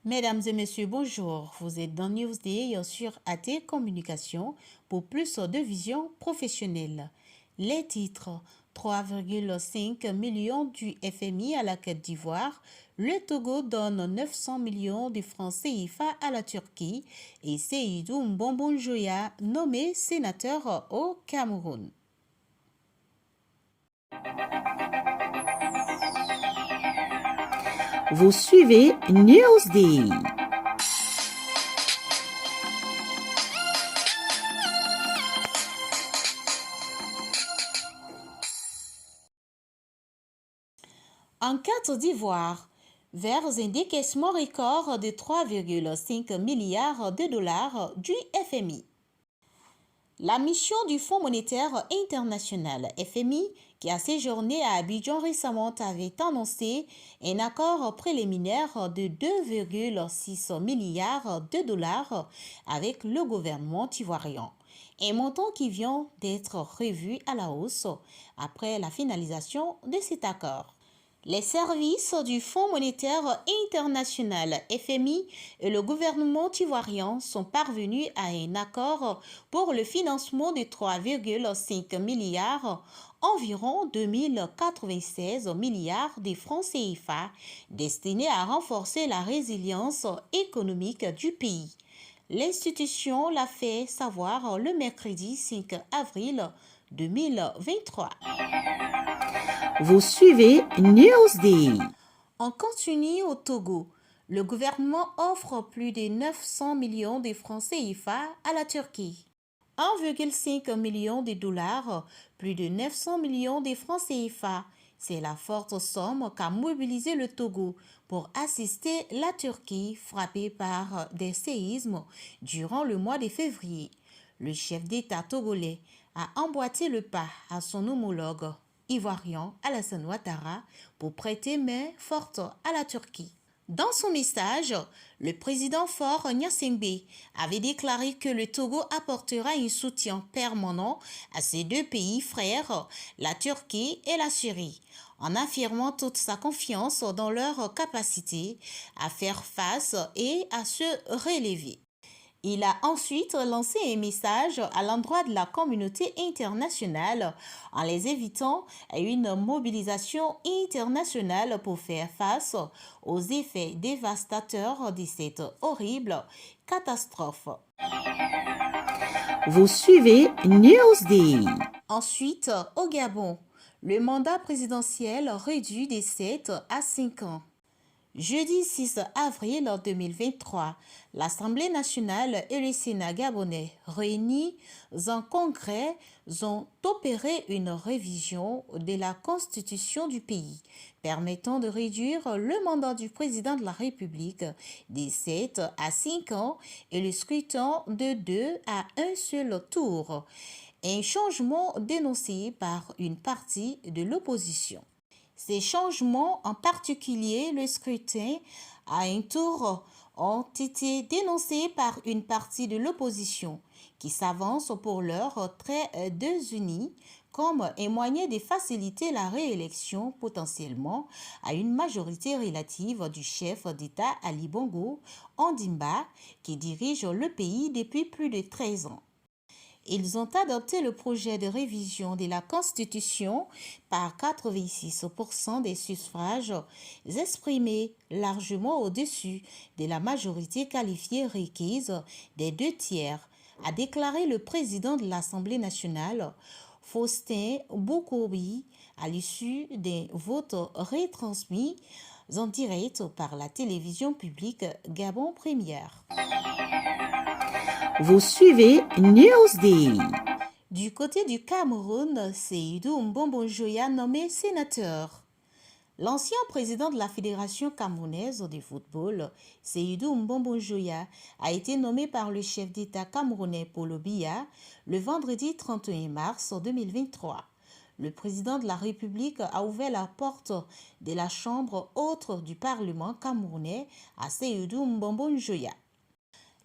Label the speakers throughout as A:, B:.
A: Mesdames et messieurs, bonjour. Vous êtes dans Newsday sur AT Communication pour plus de vision professionnelle. Les titres 3,5 millions du FMI à la Côte d'Ivoire, le Togo donne 900 millions de francs CFA à la Turquie et Seydou Mbonbonjoya nommé sénateur au Cameroun.
B: Vous suivez Newsday.
A: En Côte d'Ivoire, vers un décaissement record de 3,5 milliards de dollars du FMI. La mission du Fonds monétaire international FMI, qui a séjourné à Abidjan récemment, avait annoncé un accord préliminaire de 2,6 milliards de dollars avec le gouvernement ivoirien. Un montant qui vient d'être revu à la hausse après la finalisation de cet accord. Les services du Fonds monétaire international FMI et le gouvernement ivoirien sont parvenus à un accord pour le financement de 3,5 milliards, environ 2096 milliards de francs CFA, destinés à renforcer la résilience économique du pays. L'institution l'a fait savoir le mercredi 5 avril 2023.
B: Vous suivez Newsday.
A: On continue au Togo. Le gouvernement offre plus de 900 millions de francs CFA à la Turquie. 1,5 million de dollars, plus de 900 millions de francs CFA. C'est la forte somme qu'a mobilisé le Togo pour assister la Turquie frappée par des séismes durant le mois de février. Le chef d'État togolais a emboîté le pas à son homologue ivoirien Alassane Ouattara pour prêter main forte à la Turquie. Dans son message, le président Faure Gnassingbé avait déclaré que le Togo apportera un soutien permanent à ses deux pays frères, la Turquie et la Syrie, en affirmant toute sa confiance dans leur capacité à faire face et à se relever. Il a ensuite lancé un message à l'endroit de la communauté internationale en les invitant à une mobilisation internationale pour faire face aux effets dévastateurs de cette horrible catastrophe.
B: Vous suivez Newsday.
A: Ensuite, au Gabon, le mandat présidentiel réduit de 7 à 5 ans. Jeudi 6 avril 2023, l'Assemblée nationale et le Sénat gabonais réunis en congrès ont opéré une révision de la constitution du pays, permettant de réduire le mandat du président de la République de 7 à 5 ans et le scrutin de 2 à un seul tour. Un changement dénoncé par une partie de l'opposition. Ces changements, en particulier le scrutin à un tour, ont été dénoncés par une partie de l'opposition qui s'avance pour l'heure très désunie comme un moyen de faciliter la réélection potentiellement à une majorité relative du chef d'État Ali Bongo Ondimba qui dirige le pays depuis plus de 13 ans. Ils ont adopté le projet de révision de la Constitution par 86% des suffrages exprimés, largement au-dessus de la majorité qualifiée requise des 2/3, a déclaré le président de l'Assemblée nationale, Faustin Bokobi, à l'issue des votes retransmis en direct par la télévision publique Gabon Première.
B: Vous suivez Newsday.
A: Du côté du Cameroun, Seydou Mbonbonjoya nommé sénateur. L'ancien président de la Fédération camerounaise de football, Seydou Mbonbonjoya, a été nommé par le chef d'État camerounais Paul Biya le vendredi 31 mars 2023. Le président de la République a ouvert la porte de la chambre haute du Parlement camerounais à Seydou Mbonbonjoya.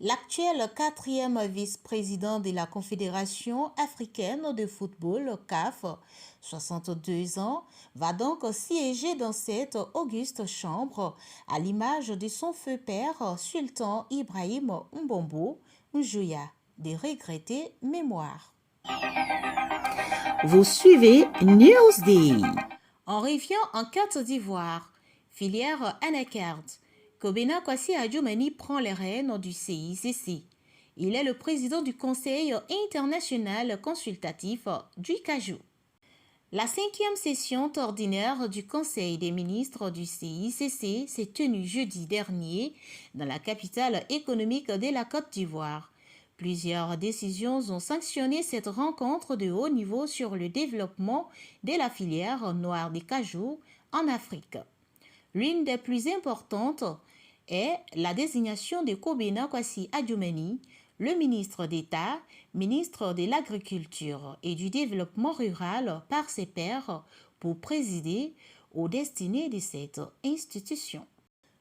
A: L'actuel quatrième vice-président de la Confédération africaine de football, CAF, 62 ans, va donc siéger dans cette auguste chambre à l'image de son feu père, Sultan Ibrahim Mbombo Njuya, de regrettée mémoire.
B: Vous suivez Newsday.
A: On revient en Côte d'Ivoire, filière anacarde. Kobena Kwasi Adjumani prend les rênes du CICC. Il est le président du Conseil international consultatif du Cajou. La 5e session ordinaire du Conseil des ministres du CICC s'est tenue jeudi dernier dans la capitale économique de la Côte d'Ivoire. Plusieurs décisions ont sanctionné cette rencontre de haut niveau sur le développement de la filière noire des cajous en Afrique. L'une des plus importantes est la désignation de Kobena Kwasi Adjumani, le ministre d'État, ministre de l'Agriculture et du Développement rural par ses pairs pour présider aux destinées de cette institution.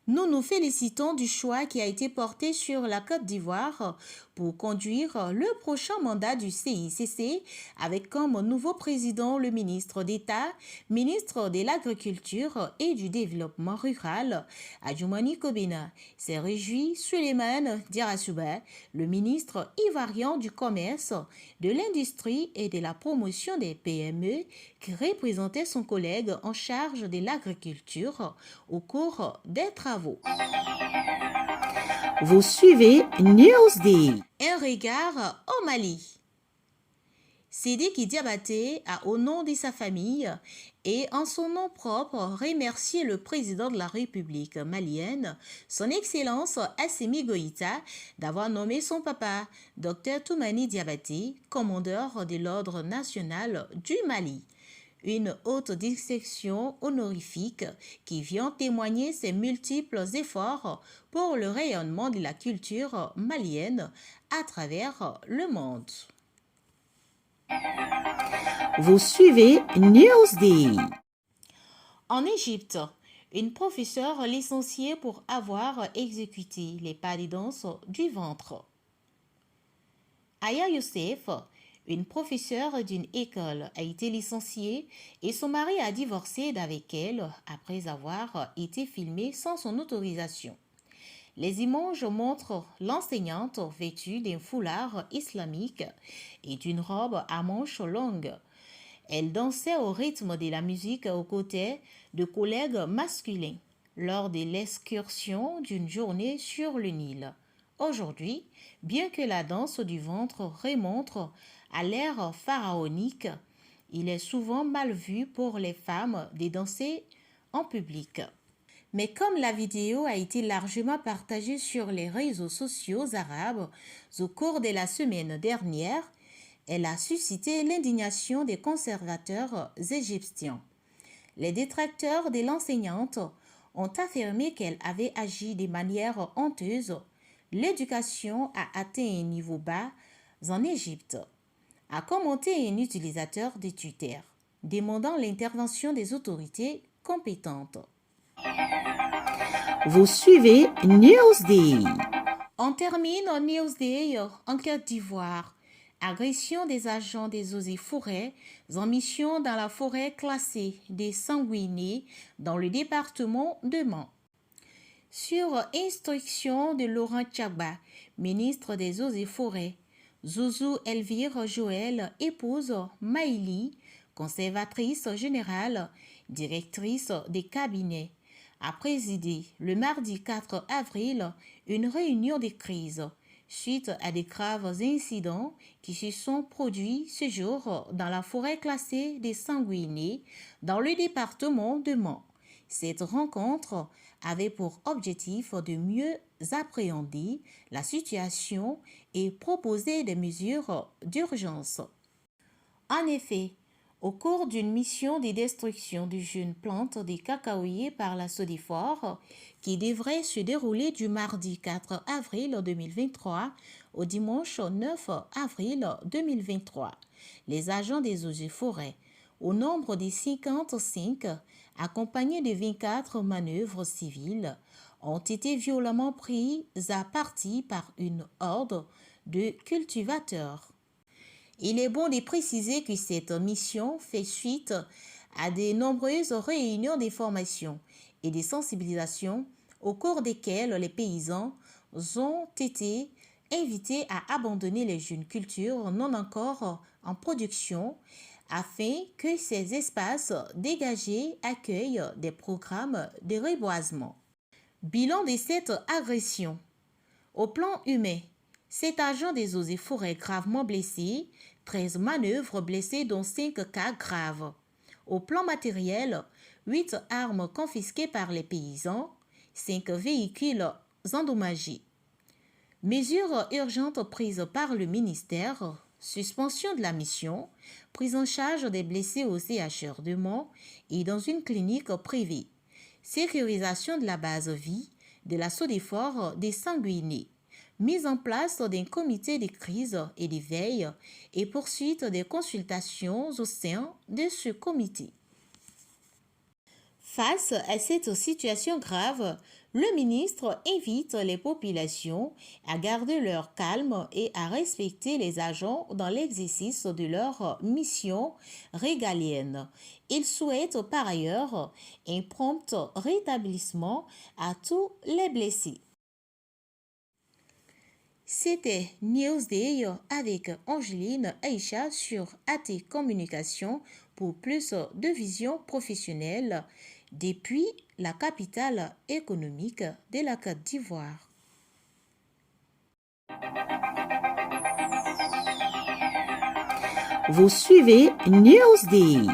A: Nous nous félicitons du choix qui a été porté sur la Côte d'Ivoire pour conduire le prochain mandat du CICC avec comme nouveau président le ministre d'État, ministre de l'Agriculture et du Développement rural, Adjumani Kobena. S'est réjoui Suleiman Diarasouba, le ministre ivoirien du Commerce, de l'Industrie et de la Promotion des PME, qui représentait son collègue en charge de l'agriculture au cours des travaux.
B: Vous suivez Newsday.
A: Un regard au Mali. Sidiki Diabaté a, au nom de sa famille et en son nom propre, remercié le président de la République malienne, son Excellence Assimi Goïta, d'avoir nommé son papa, Dr Toumani Diabaté, commandeur de l'Ordre national du Mali. Une haute distinction honorifique qui vient témoigner ses multiples efforts pour le rayonnement de la culture malienne à travers le monde.
B: Vous suivez Newsday.
A: En Égypte, une professeure licenciée pour avoir exécuté les pas de danse du ventre. Aya Youssef, une professeure d'une école, a été licenciée et son mari a divorcé d'avec elle après avoir été filmé sans son autorisation. Les images montrent l'enseignante vêtue d'un foulard islamique et d'une robe à manches longues. Elle dansait au rythme de la musique aux côtés de collègues masculins lors de l'excursion d'une journée sur le Nil. Aujourd'hui, bien que la danse du ventre remonte à l'ère pharaonique, il est souvent mal vu pour les femmes de danser en public. Mais comme la vidéo a été largement partagée sur les réseaux sociaux arabes au cours de la semaine dernière, elle a suscité l'indignation des conservateurs égyptiens. Les détracteurs de l'enseignante ont affirmé qu'elle avait agi de manière honteuse. L'éducation a atteint un niveau bas en Égypte, a commenté un utilisateur de Twitter, demandant l'intervention des autorités compétentes.
B: Vous suivez Newsday.
A: On termine en Newsday en Côte d'Ivoire. Agression des agents des eaux et forêts en mission dans la forêt classée des Sanguinés dans le département de Mans. Sur instruction de Laurent Tchagba, ministre des eaux et forêts, Zouzou Elvire Joël épouse Maïli, conservatrice générale, directrice des cabinets, a présidé le mardi 4 avril une réunion de crise suite à des graves incidents qui se sont produits ce jour dans la forêt classée des Sanguinés dans le département de Mans. Cette rencontre avait pour objectif de mieux appréhender la situation et proposer des mesures d'urgence. En effet, au cours d'une mission de destruction de jeunes plantes des cacaoyers par la Sodefort, qui devrait se dérouler du mardi 4 avril 2023 au dimanche 9 avril 2023, les agents des eaux et forêts, au nombre de 55, accompagnés de 24 manœuvres civiles, ont été violemment pris à partie par une horde de cultivateurs. Il est bon de préciser que cette mission fait suite à de nombreuses réunions d'information et de sensibilisation au cours desquelles les paysans ont été invités à abandonner les jeunes cultures non encore en production afin que ces espaces dégagés accueillent des programmes de reboisement. Bilan de cette agression. Au plan humain, 7 agents des eaux et forêts gravement blessés, 13 manœuvres blessés dont 5 cas graves. Au plan matériel, 8 armes confisquées par les paysans, 5 véhicules endommagés. Mesures urgentes prises par le ministère, suspension de la mission, prise en charge des blessés au CHR de Mont et dans une clinique privée, sécurisation de la base vie de la Sodefort des Sanguinés, mise en place d'un comité de crise et de veille et poursuite des consultations au sein de ce comité. Face à cette situation grave, le ministre invite les populations à garder leur calme et à respecter les agents dans l'exercice de leur mission régalienne. Il souhaite par ailleurs un prompt rétablissement à tous les blessés. C'était Newsday avec Angeline Aïcha sur AT Communication pour plus de vision professionnelle depuis la capitale économique de la Côte d'Ivoire.
B: Vous suivez Newsday.